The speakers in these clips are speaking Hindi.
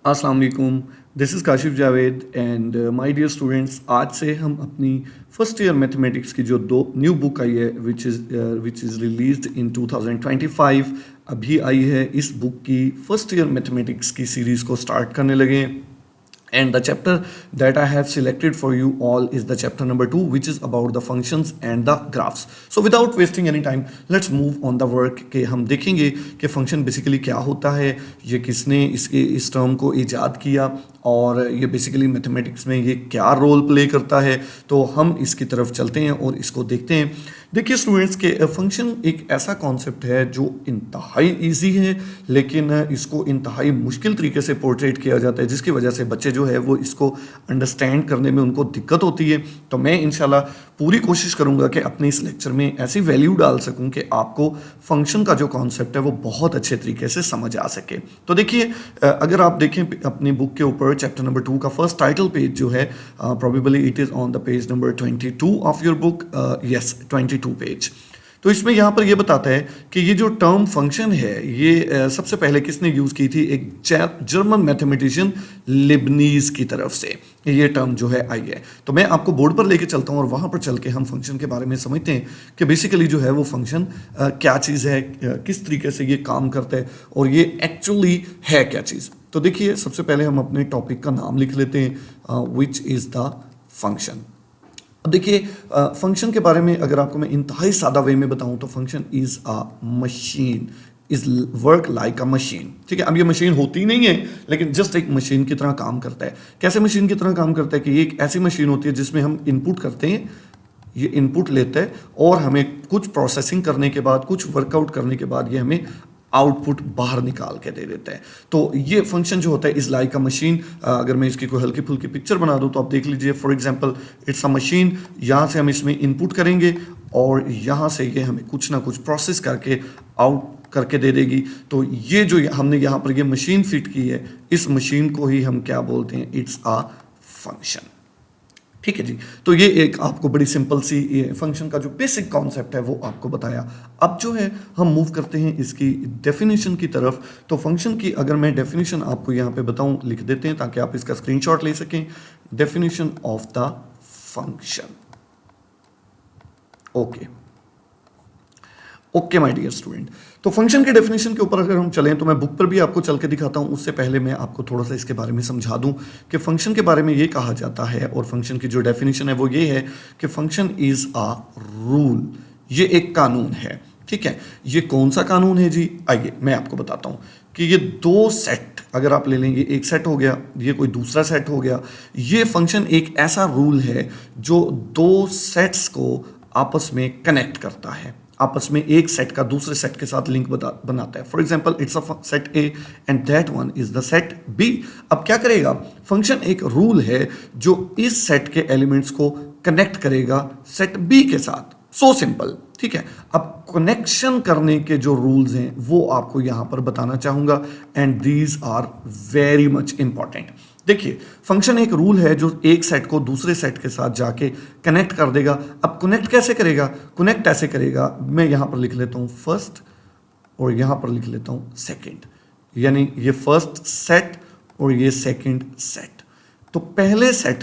अस्सलाम वालेकुम। This is Kashif Javed and my dear students, आज से हम अपनी फर्स्ट ईयर मैथमेटिक्स की जो दो न्यू बुक आई है विच इज़ रिलीज्ड इन 2025 अभी आई है। इस बुक की फर्स्ट ईयर मैथमेटिक्स की सीरीज़ को स्टार्ट करने लगे हैं। And the chapter that I have selected for you all is the chapter number 2, which is about the functions and the graphs. So without wasting any time, let's move on the work के हम देखेंगे कि फंक्शन बेसिकली क्या होता है, ये किसने इस टर्म को ईजाद किया और ये बेसिकली मैथमेटिक्स में ये क्या रोल प्ले करता है। तो हम इसकी तरफ चलते हैं और इसको देखते हैं। देखिए स्टूडेंट्स के फंक्शन एक ऐसा कॉन्सेप्ट है जो इंतहाई इजी है, लेकिन इसको इंतहाई मुश्किल तरीके से पोर्ट्रेट किया जाता है, जिसकी वजह से बच्चे जो है वो इसको अंडरस्टैंड करने में उनको दिक्कत होती है। तो मैं इंशाल्लाह पूरी कोशिश करूंगा कि अपने इस लेक्चर में ऐसी वैल्यू डाल सकूं कि आपको फंक्शन का जो कॉन्सेप्ट है वो बहुत अच्छे तरीके से समझ आ सके। तो देखिए, अगर आप देखें अपनी बुक के ऊपर चैप्टर नंबर 2 का फर्स्ट टाइटल पेज जो है, probably it is on the page number 22 of your book, yes 22 page. तो इसमें यहाँ पर ये बताता है कि ये जो टर्म फंक्शन है ये सबसे पहले किसने यूज़ की थी, एक जर्मन मैथमेटिशियन लिबनीज की तरफ से ये टर्म जो है आई है। तो मैं आपको बोर्ड पर लेके चलता हूँ और वहाँ पर चल के हम फंक्शन के बारे में समझते हैं कि बेसिकली जो है वो फंक्शन क्या चीज़ है, किस तरीके से ये काम करता है और ये एक्चुअली है क्या चीज़। तो देखिए, सबसे पहले हम अपने टॉपिक का नाम लिख लेते हैं, विच इज़ द फंक्शन। अब देखिए, फंक्शन के बारे में अगर आपको मैं इंतहाई सादा वे में बताऊं तो function is a machine, is work like a machine. ठीक है, अब ये मशीन होती नहीं है, लेकिन जस्ट एक मशीन की तरह काम करता है। कैसे मशीन की तरह काम करता है कि ये एक ऐसी मशीन होती है जिसमें हम इनपुट करते हैं, ये इनपुट लेता है और हमें कुछ प्रोसेसिंग करने के बाद, कुछ वर्कआउट करने के बाद ये हमें आउटपुट बाहर निकाल के दे देता है। तो ये फंक्शन जो होता है इज़ लाइक अ मशीन। अगर मैं इसकी कोई हल्की फुल्की पिक्चर बना दूँ तो आप देख लीजिए, for example it's a machine. यहाँ से हम इसमें इनपुट करेंगे और यहाँ से ये हमें कुछ ना कुछ प्रोसेस करके आउट करके दे देगी। तो ये जो हमने यहाँ पर ये मशीन फिट की है, इस मशीन को ही हम क्या बोलते हैं, इट्स अ फंक्शन। ठीक है जी। तो ये एक आपको बड़ी सिंपल सी फंक्शन का जो बेसिक कॉन्सेप्ट है वो आपको बताया। अब जो है हम मूव करते हैं इसकी डेफिनेशन की तरफ। तो फंक्शन की अगर मैं डेफिनेशन आपको यहाँ पे बताऊँ, लिख देते हैं ताकि आप इसका स्क्रीनशॉट ले सकें। Definition of the function. Okay my dear student, तो फंक्शन के डेफिनेशन के ऊपर अगर हम चलें तो मैं बुक पर भी आपको चल के दिखाता हूं। उससे पहले मैं आपको थोड़ा सा इसके बारे में समझा दूं कि फंक्शन के बारे में ये कहा जाता है और फंक्शन की जो डेफिनेशन है वो ये है कि फंक्शन इज अ रूल, ये एक कानून है। ठीक है, ये कौन सा कानून है जी, आइए मैं आपको बताता हूँ कि ये दो सेट अगर आप ले लेंगे, एक सेट हो गया, ये कोई दूसरा सेट हो गया। ये फंक्शन एक ऐसा रूल है जो दो सेट्स को आपस में कनेक्ट करता है, आपस में एक सेट का दूसरे सेट के साथ लिंक बनाता है। For example it's a set A and that one is the set B. अब क्या करेगा, फंक्शन एक रूल है जो इस सेट के एलिमेंट्स को कनेक्ट करेगा सेट बी के साथ। So simple. ठीक है, अब कनेक्शन करने के जो रूल्स हैं वो आपको यहां पर बताना चाहूंगा and these are very much important. देखिए, फंक्शन एक रूल है जो एक सेट को दूसरे सेट के साथ जाके कनेक्ट कर देगा। अब कनेक्ट कैसे करेगा, कनेक्ट ऐसे करेगा, मैं यहां पर लिख लेता हूं फर्स्ट और यहां पर लिख लेता हूं सेकंड, यानी ये फर्स्ट सेट और ये सेकंड सेट। तो पहले सेट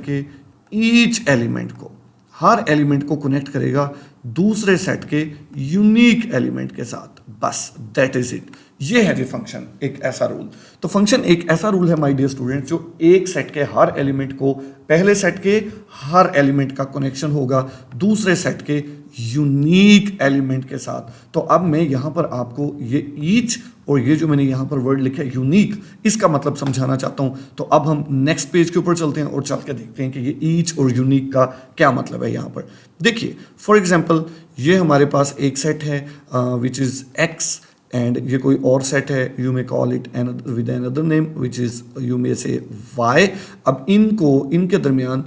के ईच एलिमेंट को, हर एलिमेंट को कनेक्ट करेगा दूसरे सेट के यूनिक एलिमेंट के साथ, बस दैट इज इट। ये है जी फंक्शन, एक ऐसा रूल। तो फंक्शन एक ऐसा रूल है माय डियर स्टूडेंट जो एक सेट के हर एलिमेंट को पहले सेट के हर एलिमेंट का कनेक्शन होगा दूसरे सेट के यूनिक एलिमेंट के साथ। तो अब मैं यहां पर आपको ये ईच और ये जो मैंने यहां पर वर्ड लिखा है यूनिक, इसका मतलब समझाना चाहता हूं। तो अब हम नेक्स्ट पेज के ऊपर चलते हैं और चल के देखते हैं कि ये ईच और यूनिक का क्या मतलब है। यहां पर देखिए, फॉर एग्जाम्पल ये हमारे पास एक सेट है विच इज एक्स एंड ये कोई और सेट है, you may call it with another name which is you may से वाई। अब इनके दरमियान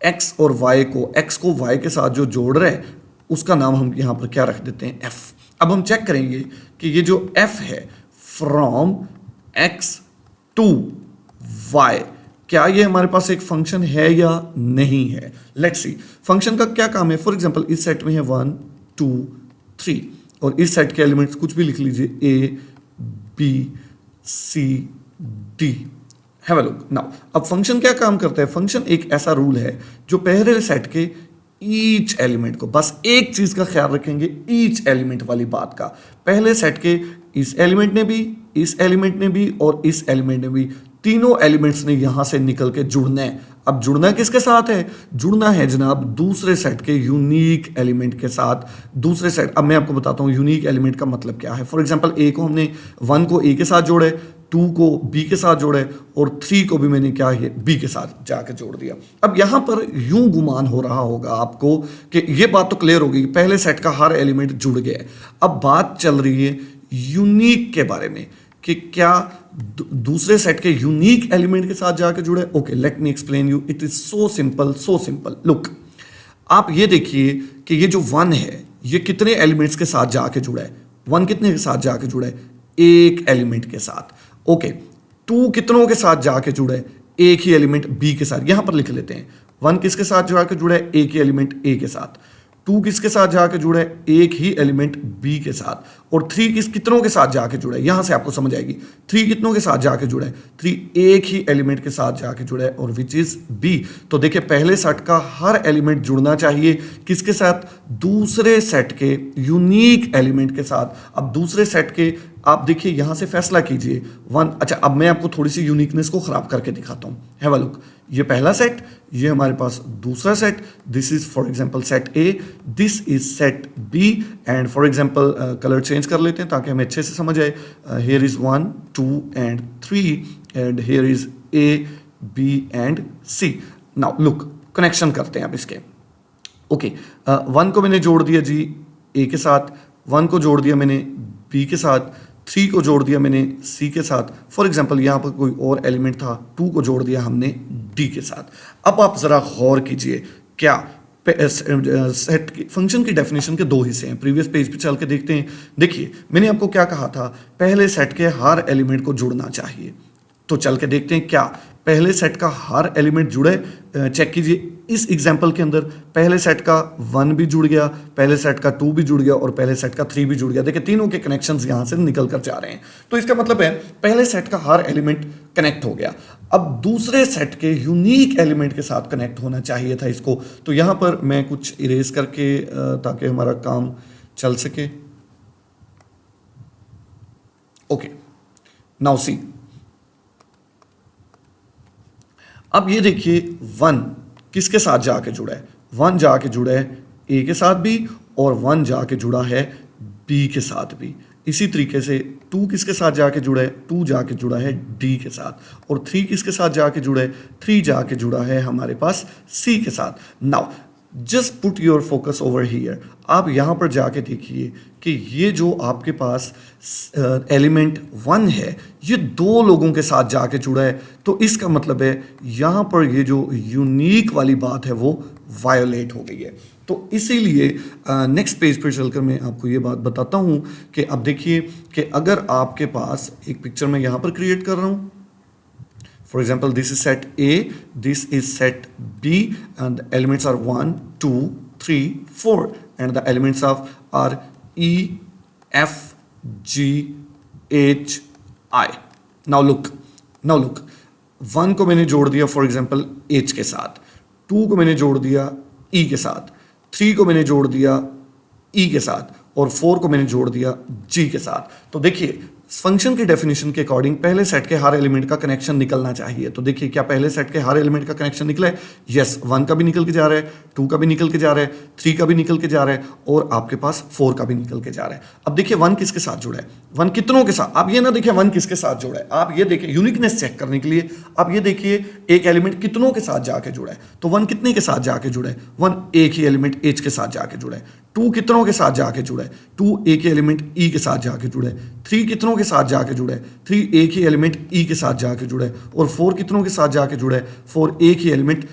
एक्स और वाई को, एक्स को वाई के साथ जो जोड़ रहा है उसका नाम हम यहाँ पर क्या रख देते हैं, एफ। अब हम चेक करेंगे कि ये जो एफ है फ्रॉम एक्स टू वाई, क्या ये हमारे पास एक फंक्शन है या नहीं है। लेट्स सी फंक्शन का क्या काम है। फॉर एग्जांपल इस सेट में है 1 2 3 और इस सेट के एलिमेंट्स कुछ भी लिख लीजिए, A B C D. Have a look now. अब फंक्शन क्या काम करता है? फंक्शन एक ऐसा रूल है जो पहले सेट के ईच एलिमेंट को, बस एक चीज का ख्याल रखेंगे, ईच एलिमेंट वाली बात का, पहले सेट के इस एलिमेंट ने भी, इस एलिमेंट ने भी और इस एलिमेंट ने भी, तीनों एलिमेंट्स ने यहां से निकल के जुड़ना है। अब जुड़ना किसके साथ है? जुड़ना है जनाब दूसरे सेट के यूनिक एलिमेंट के साथ। दूसरे सेट, अब मैं आपको बताता हूं यूनिक एलिमेंट का मतलब क्या है। फॉर एग्जांपल ए को हमने 1 को ए के साथ जोड़े, 2 को बी के साथ जोड़े और 3 को भी मैंने क्या है बी के साथ जाके जोड़ दिया। अब यहां पर यूं गुमान हो रहा होगा आपको कि ये बात तो क्लियर होगी, पहले सेट का हर एलिमेंट जुड़ गया है। अब बात चल रही है यूनिक के बारे में कि क्या दूसरे सेट के यूनिक एलिमेंट के साथ जाके जुड़े। Okay, let me explain you, it is so simple, so simple. Look, आप ये देखिए कि ये जो 1 है ये कितने एलिमेंट्स के साथ जाके जुड़ा है? 1 कितने के साथ जाके जुड़ा है? एक एलिमेंट के साथ। ओके, 2 कितनों के साथ जाके जुड़ा है? एक ही एलिमेंट बी के साथ। यहां पर लिख लेते हैं 1 किसके साथ जाके जुड़ा है? एक ही एलिमेंट ए के साथ। 2 किसके साथ जाके जुड़ा है? एक ही एलिमेंट बी के साथ। और 3 कितनों के साथ जाके जुड़ा है? यहां से आपको समझ आएगी 3 कितनों के साथ जाके जुड़ा है? 3 एक ही एलिमेंट के साथ जाके जुड़ा है और विच इज बी। तो देखिए पहले सेट का हर एलिमेंट जुड़ना चाहिए किसके साथ? दूसरे सेट के यूनिक एलिमेंट के साथ। अब दूसरे सेट के आप देखिए यहां से फैसला कीजिए 1। अच्छा, अब मैं आपको थोड़ी सी यूनिकनेस को खराब करके दिखाता हूं। हैव अ लुक, ये पहला सेट, ये हमारे पास दूसरा set, this is for example set A, this is set B and for example colour change कर लेते हैं ताकि हमें अच्छे से समझ आए। Here is 1 2 and 3 and here is A B and C. Now look, connection करते हैं अब इसके। ओके, 1 को मैंने जोड़ दिया जी ए के साथ, 1 को जोड़ दिया मैंने बी के साथ, 3 को जोड़ दिया मैंने सी के साथ। फॉर एग्जांपल यहाँ पर कोई और एलिमेंट था, 2 को जोड़ दिया हमने डी के साथ। अब आप जरा गौर कीजिए, क्या सेट की फंक्शन की डेफिनेशन के 2 हिस्से हैं। प्रीवियस पेज पे चल के देखते हैं। देखिए मैंने आपको क्या कहा था, पहले सेट के हर एलिमेंट को जुड़ना चाहिए। तो चल के देखते हैं क्या पहले सेट का हर एलिमेंट जुड़े। चेक कीजिए इस एग्जांपल के अंदर पहले सेट का 1 भी जुड़ गया, पहले सेट का 2 भी जुड़ गया और पहले सेट का 3 भी जुड़ गया। देखिए तीनों के कनेक्शंस यहां से निकल कर जा रहे हैं। तो इसका मतलब है पहले सेट का हर एलिमेंट कनेक्ट हो गया। अब दूसरे सेट के यूनिक एलिमेंट के साथ कनेक्ट होना चाहिए था इसको। तो यहां पर मैं कुछ इरेज करके ताकि हमारा काम चल सके। ओके, नाउ सी, अब ये देखिए 1 किसके साथ जाके जुड़ा है? 1 जाके जुड़ा है ए के साथ भी और 1 जाके जुड़ा है बी के साथ भी। इसी तरीके से 2 किसके साथ जाके जुड़ा है? 2 जाके जुड़ा है डी के साथ। और 3 किसके साथ जाके जुड़ा है? 3 जाके जुड़ा है हमारे पास सी के साथ। Now just put your focus over here. आप यहां पर जाके देखिए कि ये जो आपके पास एलिमेंट 1 है ये 2 लोगों के साथ जाके जुड़ा है। तो इसका मतलब है यहां पर ये जो यूनिक वाली बात है वो वायोलेट हो गई है। तो इसीलिए नेक्स्ट पेज पर चलकर मैं आपको ये बात बताता हूं कि अब देखिए कि अगर आपके पास एक पिक्चर मैं यहां पर क्रिएट कर रहा हूं। For example, this is set A, this is set B, and the elements are 1, 2, 3, 4, and the elements are E, F, G, H, I. Now look, 1 को मैंने जोड़ दिया for example H के साथ, 2 को मैंने जोड़ दिया E के साथ, 3 को मैंने जोड़ दिया E के साथ और 4 को मैंने जोड़ दिया G के साथ। तो देखिए फंक्शन की डेफिनेशन के अकॉर्डिंग पहले सेट के हर एलिमेंट का कनेक्शन निकलना चाहिए। तो देखिए क्या पहले सेट के हर एलिमेंट का कनेक्शन निकला है? यस, 1 का भी निकल के जा रहा है, 2 का भी निकल के जा रहा है, 3 का भी निकल के जा रहा है और आपके पास 4 का भी निकल के जा रहा है। अब देखिए 1 किसके साथ जुड़ा है? 1 कितनों के साथ? आप ये ना देखिए 1 किसके साथ जुड़ा है, आप ये देखिए यूनिकनेस चेक करने के लिए आप ये देखिए एक एलिमेंट कितनों के साथ जाके जुड़ा है। तो 1 कितने के साथ जाके जुड़ा है? 1 एक ही एलिमेंट H के साथ जाके जुड़ा है। 2 कितनों के साथ जाके जुड़ा है? 2 एक ही एलिमेंट E के साथ जाके जुड़ा है। 3 कितनों के साथ जाके जुड़ा है? 3 एक ही एलिमेंट E के साथ जाके जुड़ा है। और 4 कितनों के साथ जाके जुड़ा है? 4 एक ही एलिमेंट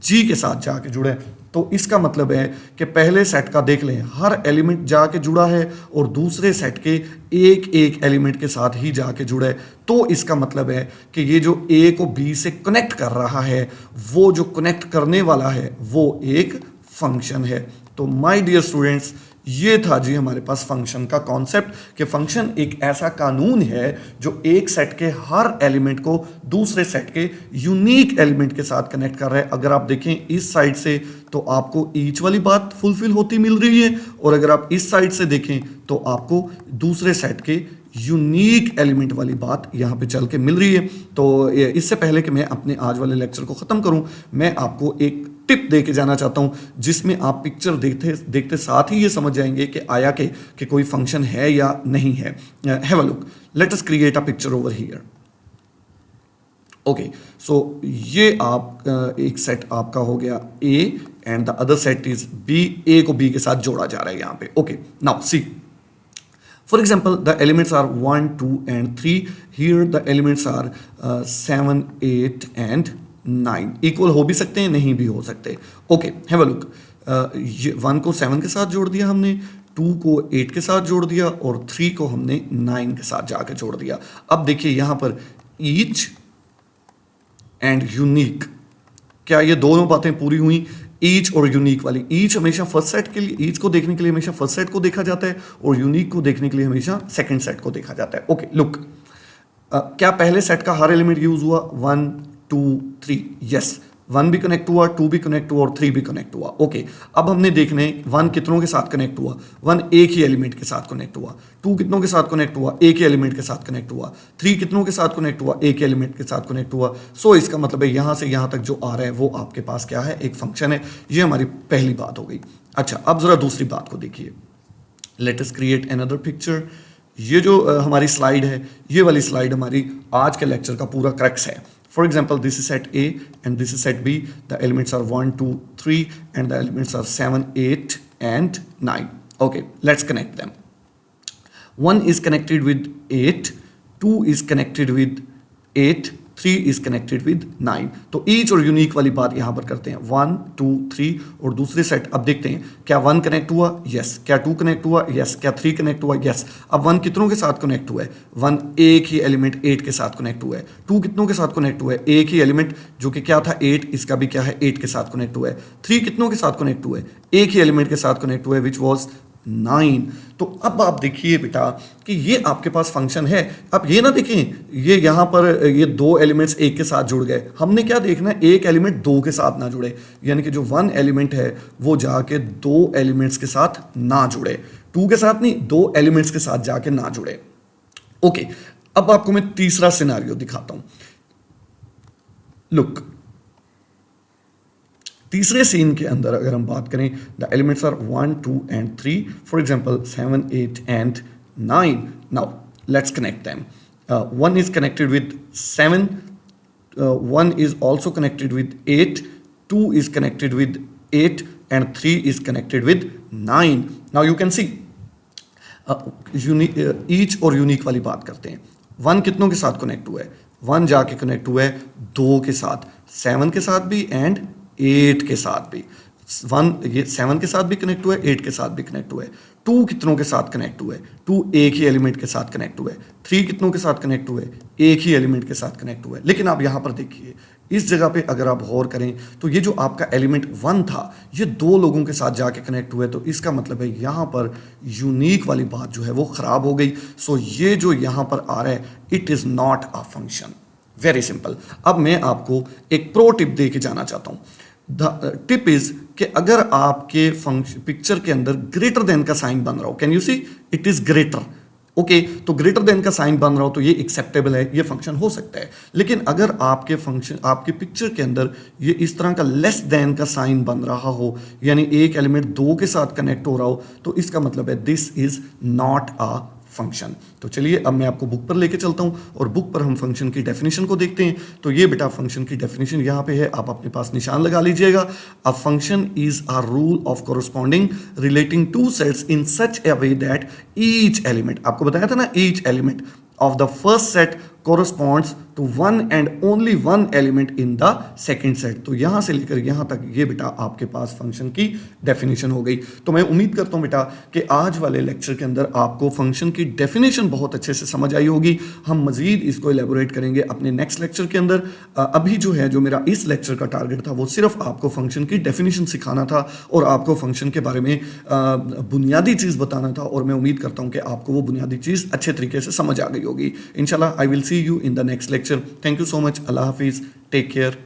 G के साथ जाके जुड़ा है। तो इसका मतलब है कि पहले सेट का देख लें हर एलिमेंट जाके जुड़ा है और दूसरे सेट के एक एक एलिमेंट के साथ ही जाके जुड़ा है। तो इसका मतलब है कि ये जो A को B से कनेक्ट कर रहा है वो जो कनेक्ट करने वाला है वो एक फंक्शन है। तो माय डियर स्टूडेंट्स, ये था जी हमारे पास फंक्शन का कॉन्सेप्ट कि फंक्शन एक ऐसा कानून है जो एक सेट के हर एलिमेंट को दूसरे सेट के यूनिक एलिमेंट के साथ कनेक्ट कर रहा है। अगर आप देखें इस साइड से तो आपको ईच वाली बात फुलफिल होती मिल रही है, और अगर आप इस साइड से देखें तो आपको दूसरे सेट के यूनिक एलिमेंट वाली बात यहाँ पे चल के मिल रही है। तो इससे पहले कि मैं अपने आज वाले लेक्चर को ख़त्म करूँ, मैं आपको एक टिप दे के जाना चाहता हूँ जिसमें आप पिक्चर देखते देखते साथ ही ये समझ जाएंगे कि आया कि कोई फंक्शन है या नहीं है। Have a look, let us create a picture over here. Okay, so ये आप एक सेट आपका हो गया A and the other set is B. A को बी के साथ जोड़ा जा रहा है यहाँ पे। Okay, now see, for example, the elements are 1, 2 and 3. Here the elements are 7, 8 and 9. Equal हो भी सकते हैं, नहीं भी हो सकते। Okay, have a look. 1 को 7 के साथ जोड़ दिया हमने, 2 को 8 के साथ जोड़ दिया और 3 को हमने 9 के साथ जाके जोड़ दिया। अब देखिए यहाँ पर each and unique, क्या ये दोनों बातें पूरी हुई? ईच और यूनिक वाली, ईच हमेशा फर्स्ट सेट के लिए, ईच को देखने के लिए हमेशा फर्स्ट सेट को देखा जाता है और यूनिक को देखने के लिए हमेशा सेकंड सेट को देखा जाता है। ओके, लुक, क्या पहले सेट का हर एलिमेंट यूज हुआ? 1, 2, 3, यस। 1 भी कनेक्ट हुआ, 2 भी कनेक्ट हुआ और 3 भी कनेक्ट हुआ। ओके, अब हमने देखने 1 कितनों के साथ कनेक्ट हुआ? 1 एक ही एलिमेंट के साथ कनेक्ट हुआ। 2 कितनों के साथ कनेक्ट हुआ? एक ही एलिमेंट के साथ कनेक्ट हुआ। 3 कितनों के साथ कनेक्ट हुआ? एक ही एलिमेंट के साथ कनेक्ट हुआ। सो इसका मतलब है यहाँ से यहाँ तक जो आ रहा है वो आपके पास क्या है? एक फंक्शन है। ये हमारी पहली बात हो गई। अच्छा, अब जरा दूसरी बात को देखिए। Late us create another picture. ये जो हमारी स्लाइड है, ये वाली स्लाइड हमारी आज के लेक्चर का पूरा क्रक्स है। For example, this is set A and this is set B. The elements are 1, 2, 3 and the elements are 7, 8 and 9. Okay, let's connect them. 1 is connected with 8, 2 is connected with 8, 3 is connected with 9. तो ईच और यूनिक वाली बात यहाँ पर करते हैं। 1, 2, 3 और दूसरे सेट। अब देखते हैं क्या 1 कनेक्ट हुआ? यस। क्या 2 कनेक्ट हुआ? यस। क्या 3 कनेक्ट हुआ? यस। अब 1 कितनों के साथ कनेक्ट हुआ है? 1 एक ही एलिमेंट 8 के साथ कनेक्ट हुआ है। 2 कितनों के साथ कनेक्ट हुआ है? एक ही एलिमेंट जो कि क्या था? 8, इसका भी क्या है? 8 के साथ कनेक्ट हुआ है। 3 कितनों के साथ कनेक्ट हुआ है? एक ही एलिमेंट के साथ कनेक्ट हुआ है, विच वॉज 9। तो अब आप देखिए बेटा कि ये आपके पास फंक्शन है। अब ये ना देखें ये यहाँ पर ये 2 एलिमेंट्स एक के साथ जुड़ गए। हमने क्या देखना है? एक एलिमेंट 2 के साथ ना जुड़े, यानी कि जो 1 एलिमेंट है वो जाके 2 एलिमेंट्स के साथ ना जुड़े। 2 के साथ नहीं, 2 एलिमेंट्स के साथ जाके ना जुड़े। ओके, अब आपको मैं तीसरा सिनारियो दिखाता हूं। लुक, तीसरे सीन के अंदर अगर हम बात करें, the elements are 1, 2 and 3, for example 7, 8 and 9. Now let's connect them. 1 is connected with 7, 1 is also connected with 8, 2 is connected with 8 and 3 is connected with 9. Now you can see each और यूनिक वाली बात करते हैं। 1 कितनों के साथ कनेक्ट हुआ है? 1 जाके कनेक्ट हुआ है 2 के साथ, 7 के साथ भी एंड 8 के साथ भी। 1 ये 7 के साथ भी कनेक्ट हुआ है, 8 के साथ भी कनेक्ट हुआ है। 2 कितनों के साथ कनेक्ट हुआ है? 2 एक ही एलिमेंट के साथ कनेक्ट हुआ है। 3 कितनों के साथ कनेक्ट हुआ है? एक ही एलिमेंट के साथ कनेक्ट हुआ है। लेकिन आप यहाँ पर देखिए, इस जगह पे अगर आप गौर करें तो ये जो आपका एलिमेंट 1 था ये 2 लोगों के साथ जाके कनेक्ट हुआ है। तो इसका मतलब है यहाँ पर यूनिक वाली बात जो है वो ख़राब हो गई। सो ये जो यहाँ पर आ रहा है, it is not a function. Very simple. अब मैं आपको एक प्रो टिप दे के जाना चाहता हूँ। द टिप इज कि अगर आपके फंक्शन पिक्चर के अंदर ग्रेटर देन का साइन बन रहा हो, can you see it is greater, okay, तो ग्रेटर देन का साइन बन रहा हो तो ये एक्सेप्टेबल है, ये फंक्शन हो सकता है। लेकिन अगर आपके फंक्शन आपके पिक्चर के अंदर ये इस तरह का लेस देन का साइन बन रहा हो, यानी एक एलिमेंट 2 के साथ कनेक्ट हो रहा हो, तो इसका मतलब है this is not a function. तो चलिए अब मैं आपको बुक पर लेके चलता हूं और बुक पर हम फंक्शन की डेफिनेशन को देखते हैं। तो ये बेटा फंक्शन की डेफिनेशन यहाँ पे है, आप अपने पास निशान लगा लीजिएगा। A function is a rule of corresponding relating two sets in such A way that each element, आपको बताया था ना, each element of the first set corresponds to one and only one element in the second set। तो यहाँ से लेकर यहाँ तक ये बेटा आपके पास फंक्शन की डेफिनेशन हो गई। तो मैं उम्मीद करता हूँ बेटा कि आज वाले लेक्चर के अंदर आपको फंक्शन की डेफिनेशन बहुत अच्छे से समझ आई होगी। हम मजीद इसको एलेबोरेट करेंगे अपने नेक्स्ट लेक्चर के अंदर। अभी जो है, जो मेरा इस लेक्चर का टारगेट था वो सिर्फ आपको फंक्शन की डेफिनेशन सिखाना था और आपको फंक्शन के बारे में बुनियादी चीज़ बताना था, और मैं उम्मीद करता हूँ कि आपको वो बुनियादी चीज़ अच्छे तरीके से समझ आ गई होगी। इंशाल्लाह I will see you in the next lecture. Thank you so much. अल्लाह हाफिज़। Take care.